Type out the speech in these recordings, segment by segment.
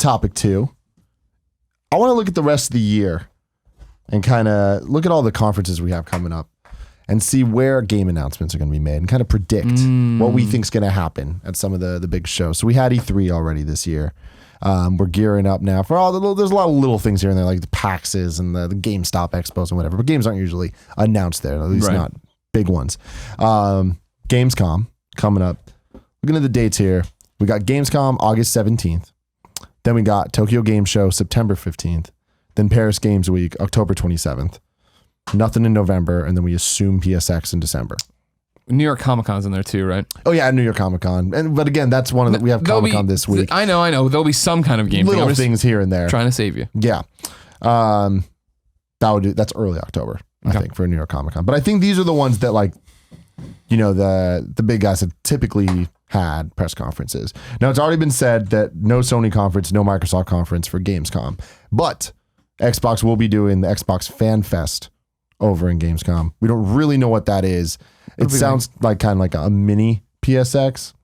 topic too. I want to look at the rest of the year and kind of look at all the conferences we have coming up and see where game announcements are going to be made and kind of predict what we think is going to happen at some of the big shows. So we had E3 already this year. We're gearing up now for there's a lot of little things here and there, like the PAXs and the GameStop expos and whatever, but games aren't usually announced there, at least not big ones. Gamescom coming up. Looking at the dates here. We got Gamescom August 17th. Then we got Tokyo Game Show September 15th. Then Paris Games Week October 27th. Nothing in November, and then we assume PSX in December. New York Comic Con's in there too, right? Oh yeah, New York Comic Con, but again, that's one of the we have Comic Con this week. I know. There'll be some kind of game. Little things here and there. Trying to save you. Yeah, that's early October, I think, for New York Comic Con. But I think these are the ones that the big guys have typically had press conferences. Now it's already been said that no Sony conference, no Microsoft conference for Gamescom, but Xbox will be doing the Xbox Fan Fest over in Gamescom. We don't really know what that is. It sounds like kind of like a mini PSX.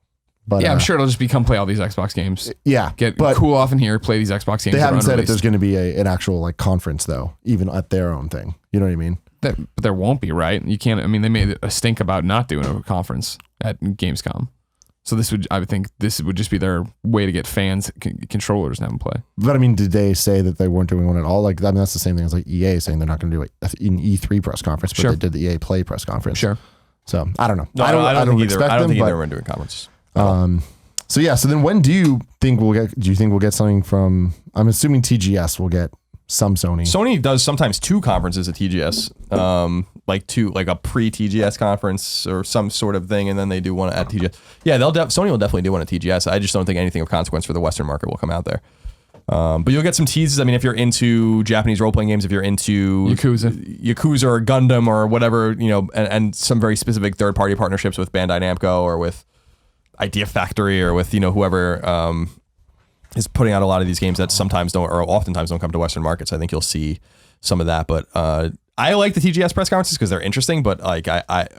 But I'm sure it'll just be come play all these Xbox games. Yeah. But cool off in here, play these Xbox games. They haven't said if there's going to be an actual conference though, even at their own thing. You know what I mean? But there won't be, right? You can't, they made a stink about not doing a conference at Gamescom. So I would think this would just be their way to get fans, controllers to have them play. But did they say that they weren't doing one at all? That's the same thing as EA saying they're not going to do an E3 press conference, but they did the EA Play press conference. Sure. So I don't know. No, I don't think either were doing conferences. So then when do you think we'll get something from, I'm assuming TGS will get some Sony. Sony does sometimes two conferences at TGS, like a pre-TGS conference or some sort of thing, and then they do one at TGS. Yeah, Sony will definitely do one at TGS. I just don't think anything of consequence for the Western market will come out there. But you'll get some teases. If you're into Japanese role-playing games, if you're into Yakuza or Gundam or whatever, and some very specific third-party partnerships with Bandai Namco or with Idea Factory or with whoever is putting out a lot of these games that sometimes don't or oftentimes don't come to Western markets. I think you'll see some of that. But I like the TGS press conferences because they're interesting. But I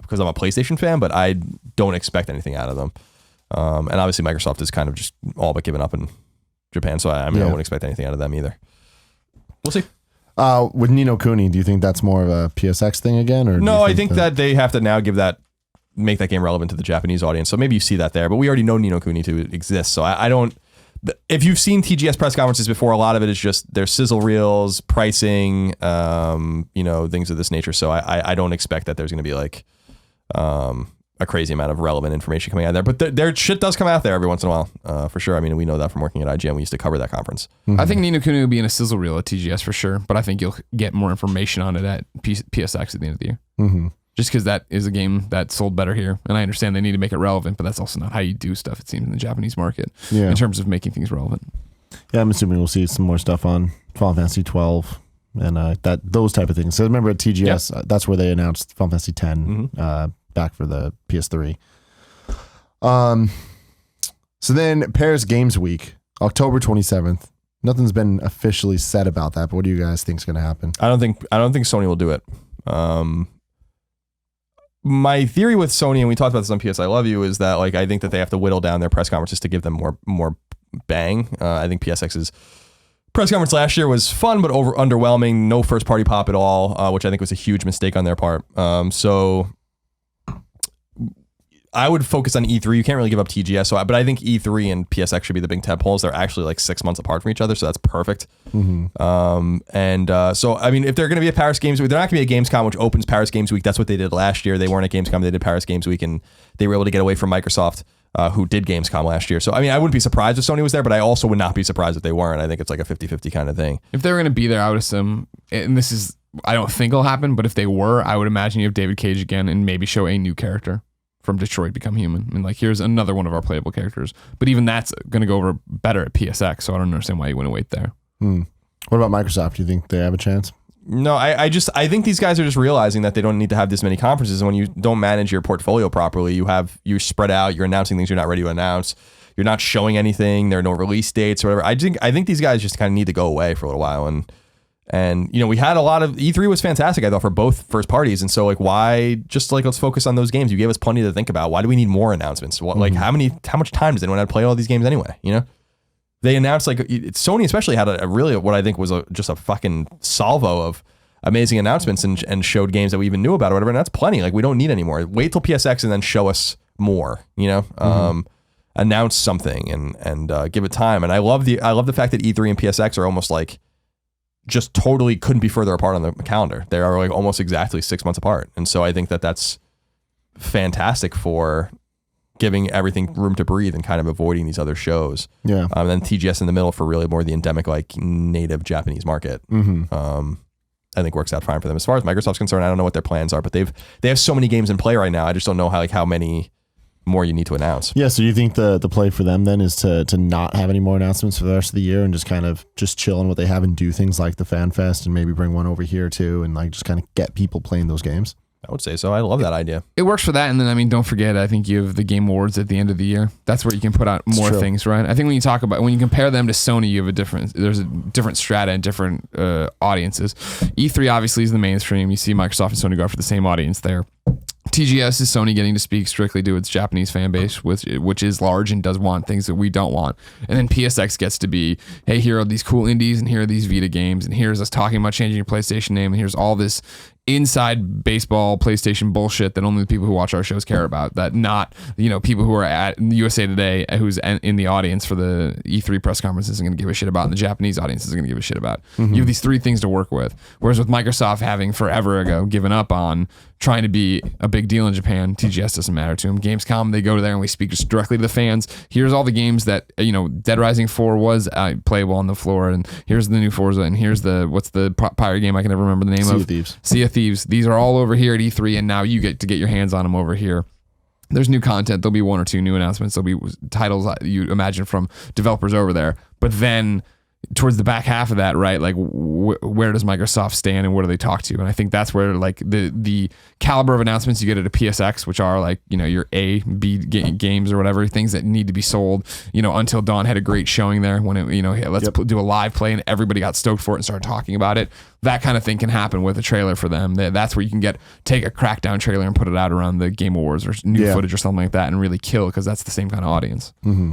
because I'm a PlayStation fan, but I don't expect anything out of them. And obviously Microsoft is kind of just all but given up in Japan, so I wouldn't expect anything out of them either. We'll see. With Ni no Kuni, do you think that's more of a PSX thing again, or no? I think that they have to now make that game relevant to the Japanese audience. So maybe you see that there, but we already know Ni no Kuni to exist. So I don't. If you've seen TGS press conferences before, a lot of it is just their sizzle reels, pricing, things of this nature. So I don't expect that there's going to be a crazy amount of relevant information coming out there. But their shit does come out there every once in a while, for sure. We know that from working at IGN. We used to cover that conference. Mm-hmm. I think Ni no Kuni will be in a sizzle reel at TGS for sure, but I think you'll get more information on it at PSX at the end of the year. Mm-hmm. Just because that is a game that sold better here. And I understand they need to make it relevant, but that's also not how you do stuff, it seems, in the Japanese market in terms of making things relevant. Yeah, I'm assuming we'll see some more stuff on Final Fantasy 12 and those type of things. So remember at TGS, that's where they announced Final Fantasy 10 back for the PS3. So then Paris Games Week, October 27th. Nothing's been officially said about that, but what do you guys think is going to happen? I don't think Sony will do it. My theory with Sony, and we talked about this on PS I Love You, is that I think that they have to whittle down their press conferences to give them more bang. I think PSX's press conference last year was fun but underwhelming. No first party pop at all, which I think was a huge mistake on their part. So I would focus on E3. You can't really give up TGS, but I think E3 and PSX should be the big tent poles. They're actually 6 months apart from each other, so that's perfect. Mm-hmm. So if they're going to be at Paris Games Week, they're not going to be at Gamescom, which opens Paris Games Week. That's what they did last year. They weren't at Gamescom. They did Paris Games Week, and they were able to get away from Microsoft, who did Gamescom last year. So I wouldn't be surprised if Sony was there, but I also would not be surprised if they weren't. I think it's like a 50-50 kind of thing. If they were going to be there, I would assume, and this is, I don't think it'll happen, but if they were, I would imagine you have David Cage again and maybe show a new character from Detroit Become Human. Here's another one of our playable characters. But even that's going to go over better at PSX, so I don't understand why you wouldn't wait there. What about Microsoft? Do you think they have a chance? No, I think these guys are just realizing that they don't need to have this many conferences, and when you don't manage your portfolio properly, you spread out, you're announcing things you're not ready to announce, you're not showing anything, there are no release dates or whatever. I think these guys just kind of need to go away for a little while, and we had a lot of E3 was fantastic, I thought, for both first parties, and so why just let's focus on those games. You gave us plenty to think about. Why do we need more announcements? How much time does anyone have to play all these games anyway? they announced like Sony especially had a really what I think was just a fucking salvo of amazing announcements and showed games that we even knew about or whatever. And that's plenty. Like we don't need any more. Wait till PSX and then show us more. Announce something and give it time. And I love the fact that E3 and PSX are almost like just totally couldn't be further apart on the calendar. They are like almost exactly 6 months apart. And so I think that that's fantastic for giving everything room to breathe and kind of avoiding these other shows. Yeah. And then TGS in the middle for really more the endemic, like native Japanese market. I think works out fine for them. As far as Microsoft's concerned, I don't know what their plans are, but they have so many games in play right now. I just don't know how many more you need to announce. Yeah. So do you think the play for them then is to not have any more announcements for the rest of the year and just kind of just chill on what they have and do things like the Fan Fest and maybe bring one over here too and like just kind of get people playing those games? I would say so. I love that idea. It works for that. And then, I mean, don't forget, I think you have the Game Awards at the end of the year. That's where you can put out more things, right? I think when you compare them to Sony, you have there's a different strata and different audiences. E3 obviously is the mainstream. You see Microsoft and Sony go for the same audience there. TGS is Sony getting to speak strictly to its Japanese fan base, which is large and does want things that we don't want. And then PSX gets to be, hey, here are these cool indies and here are these Vita games and here's us talking about changing your PlayStation name and here's all this inside baseball PlayStation bullshit that only the people who watch our shows care about, that not people who are at USA Today who's in the audience for the E3 press conference isn't going to give a shit about and the Japanese audience isn't going to give a shit about. You have these three things to work with, whereas with Microsoft having forever ago given up on trying to be a big deal in Japan, TGS doesn't matter to them. Gamescom, they go there and we speak just directly to the fans. Here's all the games that Dead Rising 4 was playable on the floor, and here's the new Forza, and here's what's the pirate game I can never remember the name of? Sea of Thieves. These are all over here at E3, and now you get to get your hands on them over here. There's new content. There'll be one or two new announcements. There'll be titles you imagine from developers over there. But then towards the back half of that, right? Like where does Microsoft stand and what do they talk to? And I think that's where like the caliber of announcements you get at a PSX, which are like, your A, B games or whatever, things that need to be sold. Until Dawn had a great showing there when it, hey, let's do a live play and everybody got stoked for it and started talking about it. That kind of thing can happen with a trailer for them. That's where you can take a Crackdown trailer and put it out around the Game Awards or new footage or something like that and really kill, because that's the same kind of audience. Mm-hmm.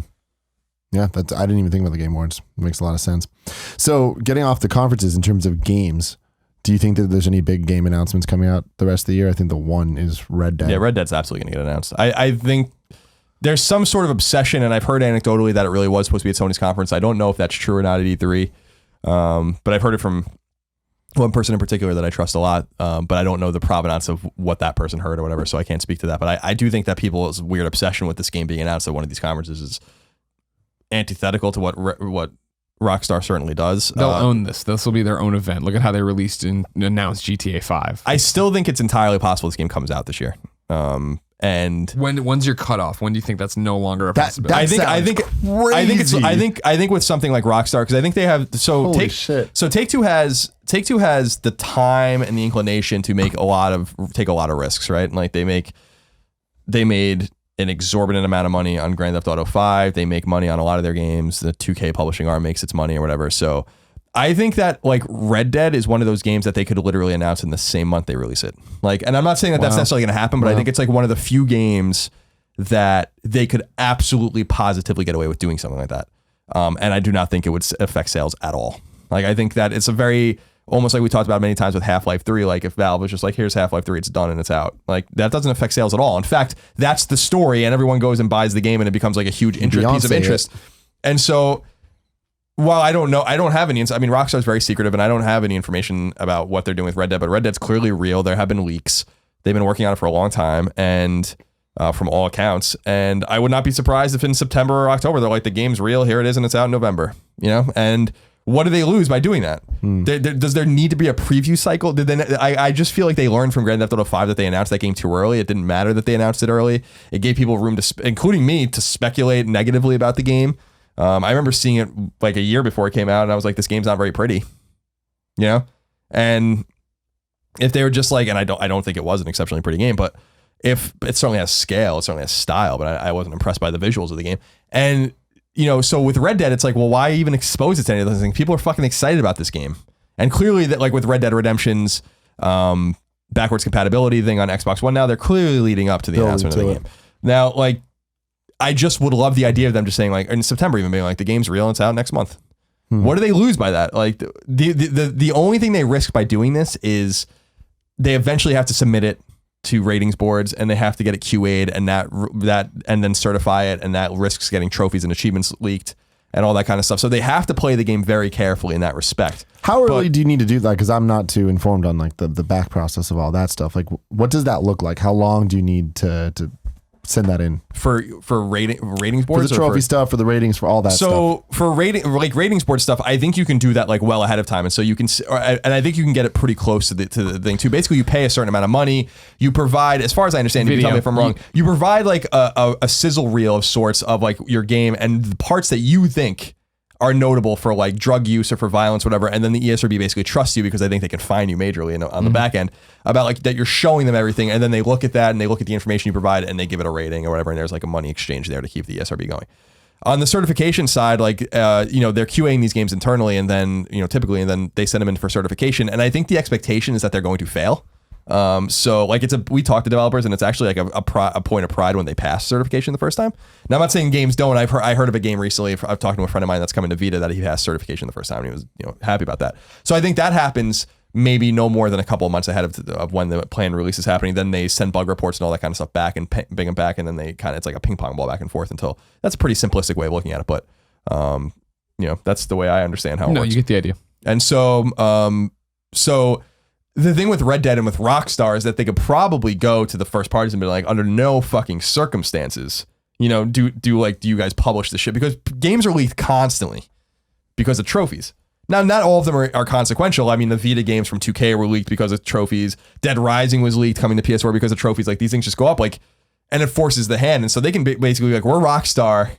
Yeah, I didn't even think about the Game Awards. It makes a lot of sense. So getting off the conferences in terms of games, do you think that there's any big game announcements coming out the rest of the year? I think the one is Red Dead. Yeah, Red Dead's absolutely going to get announced. I think there's some sort of obsession, and I've heard anecdotally that it really was supposed to be at Sony's conference. I don't know if that's true or not at E3, but I've heard it from one person in particular that I trust a lot, but I don't know the provenance of what that person heard or whatever, so I can't speak to that. But I do think that people's weird obsession with this game being announced at one of these conferences is antithetical to what Rockstar certainly does. They'll own this. This will be their own event. Look at how they released and announced GTA 5. I still think it's entirely possible this game comes out this year. And when's your cutoff? When do you think that's no longer a possibility? I think with something like Rockstar, because I think they have Take-Two has the time and the inclination to take a lot of risks, right? Like they made an exorbitant amount of money on Grand Theft Auto 5. They make money on a lot of their games. The 2K publishing arm makes its money or whatever. So I think that like Red Dead is one of those games that they could literally announce in the same month they release it. Like, and I'm not saying that that's necessarily going to happen, but I think it's like one of the few games that they could absolutely positively get away with doing something like that. And I do not think it would affect sales at all. Like, I think that it's a very, almost like we talked about many times with Half-Life 3, like if Valve was just like, here's Half-Life 3, it's done and it's out. Like, that doesn't affect sales at all. In fact, that's the story, and everyone goes and buys the game and it becomes like a huge piece of interest. And so, while I don't know, I don't have any, I mean, Rockstar's very secretive and I don't have any information about what they're doing with Red Dead, but Red Dead's clearly real. There have been leaks. They've been working on it for a long time, and from all accounts. And I would not be surprised if in September or October, they're like, the game's real, here it is, and it's out in November, and what do they lose by doing that? Does there need to be a preview cycle? I just feel like they learned from Grand Theft Auto 5 that they announced that game too early. It didn't matter that they announced it early. It gave people room to, including me, to speculate negatively about the game. I remember seeing it like a year before it came out, and I was like, this game's not very pretty, And if they were just like, and I don't think it was an exceptionally pretty game, but if it certainly has scale, it certainly has style, but I wasn't impressed by the visuals of the game. And so with Red Dead, it's like, well, why even expose it to any of those things? People are fucking excited about this game. And clearly that, like with Red Dead Redemption's backwards compatibility thing on Xbox One now, they're clearly leading up to the announcement of the game. Now, like, I just would love the idea of them just saying like in September even being like the game's real and it's out next month. What do they lose by that? Like the only thing they risk by doing this is they eventually have to submit it to ratings boards and they have to get it QA'd and that and then certify it, and that risks getting trophies and achievements leaked and all that kind of stuff. So they have to play the game very carefully in that respect. How early do you need to do that? Because I'm not too informed on like the back process of all that stuff. Like, what does that look like? How long do you need to send that in for ratings boards, for the trophy stuff, for the ratings, for all that stuff? So for ratings board stuff, I think you can do that like well ahead of time, and so you can, and I think you can get it pretty close to the thing too. Basically, you pay a certain amount of money. You provide, as far as I understand, you can tell me if I'm wrong. You provide like a sizzle reel of sorts of like your game and the parts that you think are notable for like drug use or for violence, whatever. And then the ESRB basically trusts you because I think they can fine you majorly on the back end about like that you're showing them everything. And then they look at that and they look at the information you provide and they give it a rating or whatever. And there's like a money exchange there to keep the ESRB going. On the certification side, like, they're QAing these games internally and then, typically, and then they send them in for certification. And I think the expectation is that they're going to fail. So like we talk to developers and it's actually like a point of pride when they pass certification the first time. Now I'm not saying games don't. I heard of a game recently. I've talked to a friend of mine that's coming to Vita that he passed certification the first time and he was happy about that. So I think that happens maybe no more than a couple of months ahead of when the planned release is happening. Then they send bug reports and all that kind of stuff back and bring them back, and then they it's like a ping pong ball back and forth until that's a pretty simplistic way of looking at it. But that's the way I understand how it works. No, you get the idea. And so the thing with Red Dead and with Rockstar is that they could probably go to the first parties and be like, under no fucking circumstances, do you guys publish this shit? Because games are leaked constantly because of trophies. Now, not all of them are consequential. I mean, the Vita games from 2K were leaked because of trophies. Dead Rising was leaked coming to PS4 because of trophies. Like, these things just go up, like, and it forces the hand. And so they can basically be like, we're Rockstar,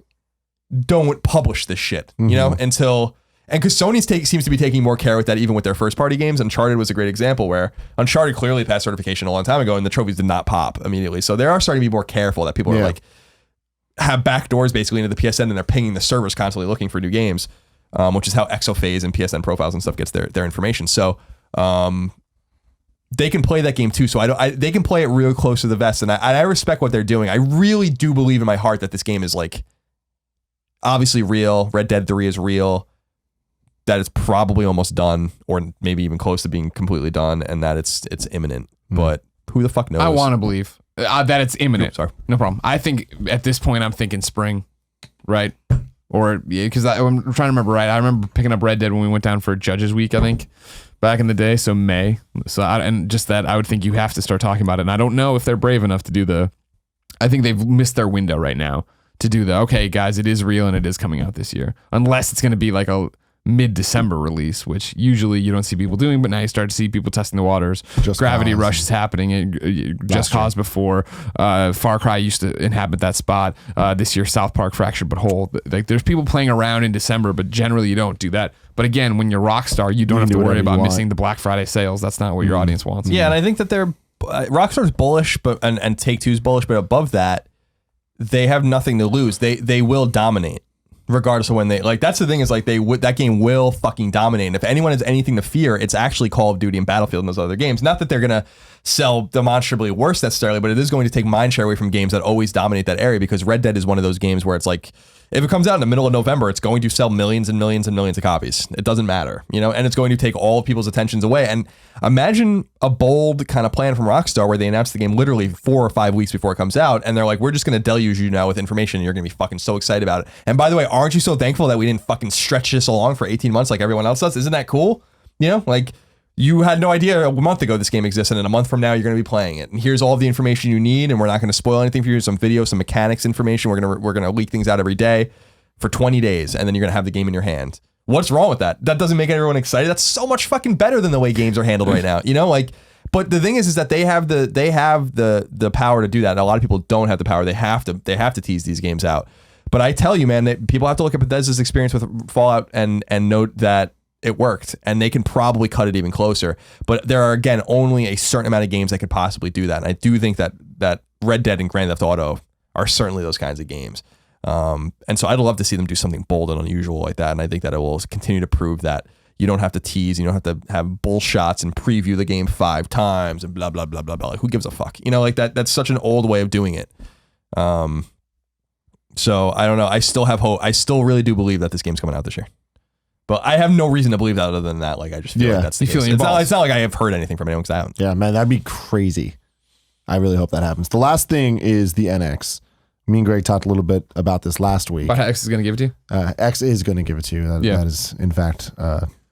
don't publish this shit, until... And because Sony seems to be taking more care with that, even with their first party games. Uncharted was a great example where Uncharted clearly passed certification a long time ago and the trophies did not pop immediately. So they are starting to be more careful that people are like, have back doors basically into the PSN and they're pinging the servers constantly looking for new games, which is how Exophase and PSN profiles and stuff gets their information. So they can play that game too. So they can play it real close to the vest. And I respect what they're doing. I really do believe in my heart that this game is like obviously real. Red Dead 3 is real. That it's probably almost done, or maybe even close to being completely done, and that it's imminent. But who the fuck knows? I want to believe that it's imminent. Sorry, no problem. I think at this point I'm thinking spring, right? Or because I'm trying to remember. Right, I remember picking up Red Dead when we went down for Judges Week, I think, back in the day. So May. So and just that, I would think you have to start talking about it. And I don't know if they're brave enough to do I think they've missed their window right now to do okay, guys, it is real and it is coming out this year, unless it's going to be like a mid-December release, which usually you don't see people doing, but now you start to see people testing the waters. Gravity Rush is happening. Just Cause before. Far Cry used to inhabit that spot. This year, South Park Fractured But Whole. Like, there's people playing around in December, but generally you don't do that. But again, when you're Rockstar, you don't have to worry about missing the Black Friday sales. That's not what your audience wants. Yeah, and I think that they're Rockstar's bullish, and Take-Two's bullish, but above that, they have nothing to lose. They will dominate. Regardless of when that's the thing is like that game will fucking dominate. And if anyone has anything to fear, it's actually Call of Duty and Battlefield and those other games. Not that they're gonna sell demonstrably worse necessarily, but it is going to take mindshare away from games that always dominate that area, because Red Dead is one of those games where it's like, if it comes out in the middle of November, it's going to sell millions and millions and millions of copies. It doesn't matter, and it's going to take all of people's attentions away. And imagine a bold kind of plan from Rockstar where they announce the game literally 4 or 5 weeks before it comes out, and they're like, we're just going to deluge you now with information, and you're going to be fucking so excited about it. And by the way, aren't you so thankful that we didn't fucking stretch this along for 18 months like everyone else does? Isn't that cool? Like, you had no idea a month ago this game existed, and a month from now you're going to be playing it. And here's all of the information you need, and we're not going to spoil anything for you. Some video, some mechanics information. We're going to leak things out every day for 20 days, and then you're going to have the game in your hand. What's wrong with that? That doesn't make everyone excited. That's so much fucking better than the way games are handled right now. But the thing is that they have the power to do that. And a lot of people don't have the power. They have to tease these games out. But I tell you, man, that people have to look at Bethesda's experience with Fallout and note that it worked, and they can probably cut it even closer. But there are, again, only a certain amount of games that could possibly do that. And I do think that Red Dead and Grand Theft Auto are certainly those kinds of games. And so I'd love to see them do something bold and unusual like that. And I think that it will continue to prove that you don't have to tease, you don't have to have bull shots and preview the game 5 times and blah, blah, blah, blah, blah. Like, who gives a fuck? Like that's such an old way of doing it. So I don't know. I still have hope. I still really do believe that this game's coming out this year. But I have no reason to believe that other than that. Like I just feel like that's the case. It's not like I have heard anything from anyone because I haven't. Yeah, man, that'd be crazy. I really hope that happens. The last thing is the NX. Me and Greg talked a little bit about this last week. But X is going to give it to you? X is going to give it to you. That is, in fact,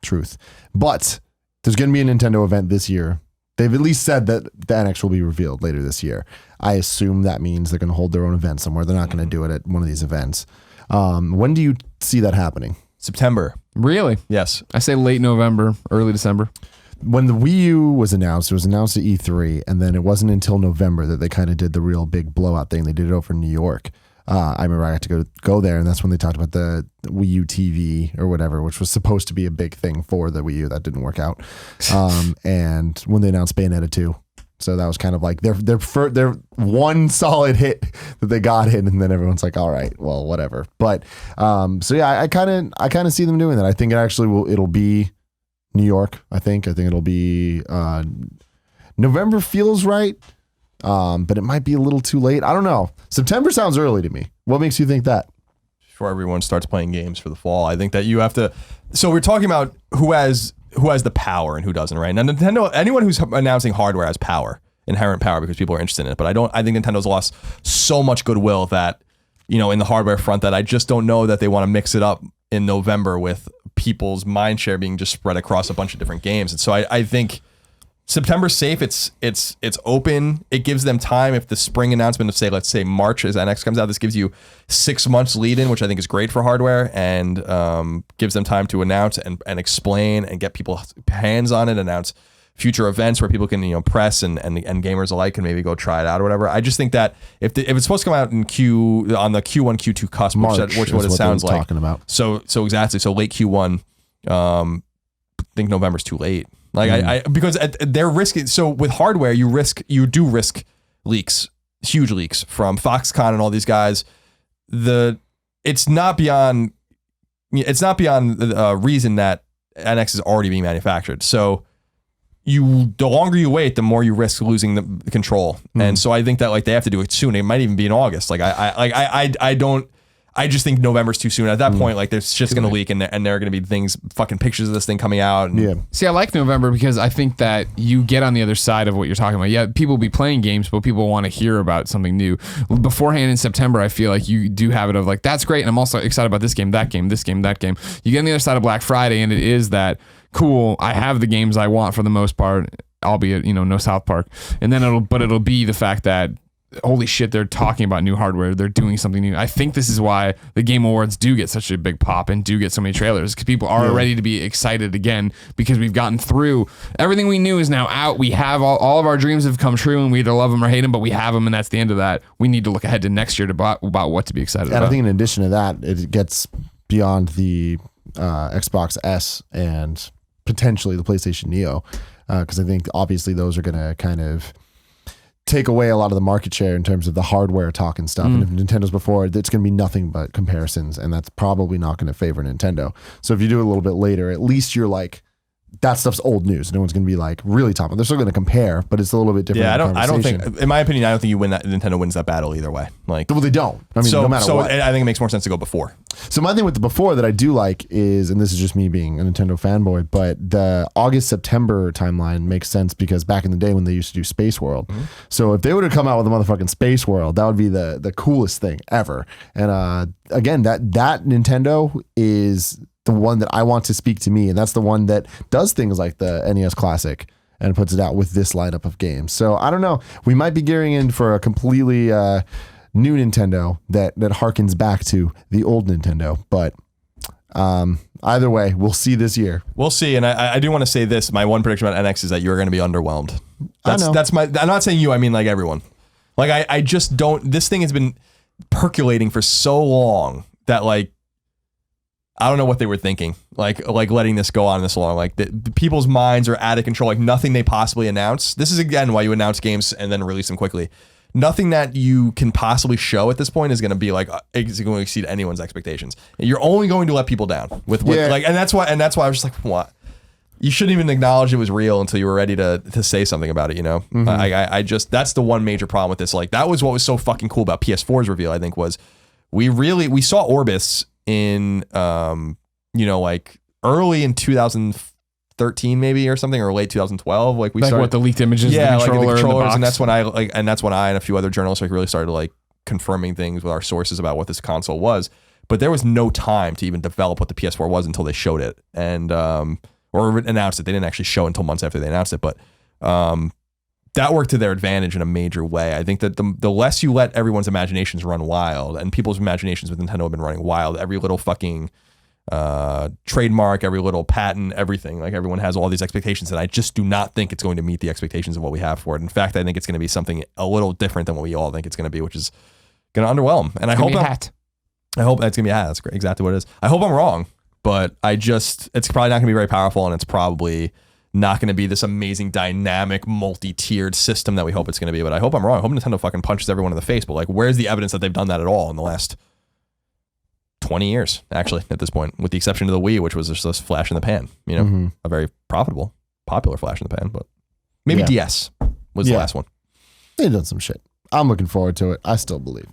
truth. But there's going to be a Nintendo event this year. They've at least said that the NX will be revealed later this year. I assume that means they're going to hold their own event somewhere. They're not going to do it at one of these events. When do you see that happening? September. Really? Yes. I say late November, early December. When the Wii U was announced, it was announced at E3, and then it wasn't until November that they kind of did the real big blowout thing. They did it over in New York. I remember I had to go there, and that's when they talked about the Wii U TV or whatever, which was supposed to be a big thing for the Wii U. That didn't work out. And when they announced Bayonetta 2. So that was kind of like their one solid hit that they got in, and then everyone's like, all right, well, whatever. But so yeah, I kind of see them doing that. I think it'll be New York. I think it'll be November feels right, but it might be a little too late. I don't know. September sounds early to me. What makes you think that? Before everyone starts playing games for the fall, I think that you have to. So we're talking about who has the power and who doesn't, right? Now Nintendo, anyone who's announcing hardware has power, inherent power, because people are interested in it. But I think Nintendo's lost so much goodwill that, in the hardware front, that I just don't know that they want to mix it up in November with people's mind share being just spread across a bunch of different games. And so I think September's safe. It's open. It gives them time. If the spring announcement of let's say March as NX comes out, this gives you 6 months lead in, which I think is great for hardware, and gives them time to announce and explain and get people hands on it, announce future events where people can press and gamers alike can maybe go try it out or whatever. I just think that if it's supposed to come out on the Q1 Q2 cusp, which is what it sounds like. Talking about. So exactly. So late Q1. I think November's too late. Like because they're risking. So with hardware, you do risk leaks, huge leaks from Foxconn and all these guys. It's not beyond reason that NX is already being manufactured. So the longer you wait, the more you risk losing the control. And so I think that they have to do it soon. It might even be in August. I just think November's too soon. At that point, there's just going to leak, and there are going to be fucking pictures of this thing coming out. See, I like November because I think that you get on the other side of what you're talking about. Yeah, people will be playing games, but people want to hear about something new. Beforehand in September, I feel like you do have it of that's great, and I'm also excited about this game, that game, this game, that game. You get on the other side of Black Friday, and it is that cool. I have the games I want for the most part, albeit no South Park, and then it'll be the fact that, holy shit, they're talking about new hardware. They're doing something new. I think this is why the Game Awards do get such a big pop and do get so many trailers, because people are ready to be excited again, because we've gotten through everything we knew is now out. We have all of our dreams have come true, and we either love them or hate them, but we have them, and that's the end of that. We need to look ahead to next year about what to be excited about. And I think in addition to that, it gets beyond the Xbox S and potentially the PlayStation Neo, because I think obviously those are going to kind of take away a lot of the market share in terms of the hardware talk and stuff. And if Nintendo's before, it's going to be nothing but comparisons, and that's probably not going to favor Nintendo. So if you do it a little bit later, at least you're that stuff's old news. No one's going to be really top. They're still going to compare, but it's a little bit different. Yeah, I don't think, in my opinion, I don't think Nintendo wins that battle either way. Well, they don't. I mean, no matter what. I think it makes more sense to go before. So my thing with the before that I do like is, and this is just me being a Nintendo fanboy, but the August-September timeline makes sense, because back in the day when they used to do Space World. So if they would have come out with a motherfucking Space World, that would be the coolest thing ever. And again, that Nintendo is the one that I want to speak to me, and that's the one that does things like the NES Classic and puts it out with this lineup of games. So I don't know. We might be gearing in for a completely new Nintendo that harkens back to the old Nintendo. But either way, we'll see this year. We'll see. And I do want to say this. My one prediction about NX is that you're going to be underwhelmed. I'm not saying you, I mean everyone. I just don't. This thing has been percolating for so long that I don't know what they were thinking, letting this go on this long. People's minds are out of control. Nothing they possibly announce. This is again why you announce games and then release them quickly. Nothing that you can possibly show at this point is going to be is going to exceed anyone's expectations. You're only going to let people down with and that's why I was just what. You shouldn't even acknowledge it was real until you were ready to say something about it. I just, that's the one major problem with this. That was what was so fucking cool about PS4's reveal. I think was we saw Orbis in like early in 2013 maybe or something, or late 2012. Like we started what the leaked images, yeah, the controller, like the controllers, and the and box. that's when I and a few other journalists like really started like confirming things with our sources about what this console was. But there was no time to even develop what the PS4 was until they showed it and or announced it. They didn't actually show it until months after they announced it, but that worked to their advantage in a major way. I think that the less you let everyone's imaginations run wild, and people's imaginations with Nintendo have been running wild, every little fucking trademark, every little patent, everything, like everyone has all these expectations, and I just do not think it's going to meet the expectations of what we have for it. In fact, I think it's going to be something a little different than what we all think it's going to be, which is going to underwhelm. And I hope that's going to be a hat. That's exactly what it is. I hope I'm wrong, but it's probably not going to be very powerful, and it's probably not going to be this amazing dynamic multi-tiered system that we hope it's going to be. But I hope I'm wrong. I hope Nintendo fucking punches everyone in the face. But like, where's the evidence that they've done that at all in the last 20 years, actually, at this point, with the exception of the Wii, which was just this flash in the pan, a very popular flash in the pan, but maybe DS was the last one. They've done some shit. I'm looking forward to it. I still believe.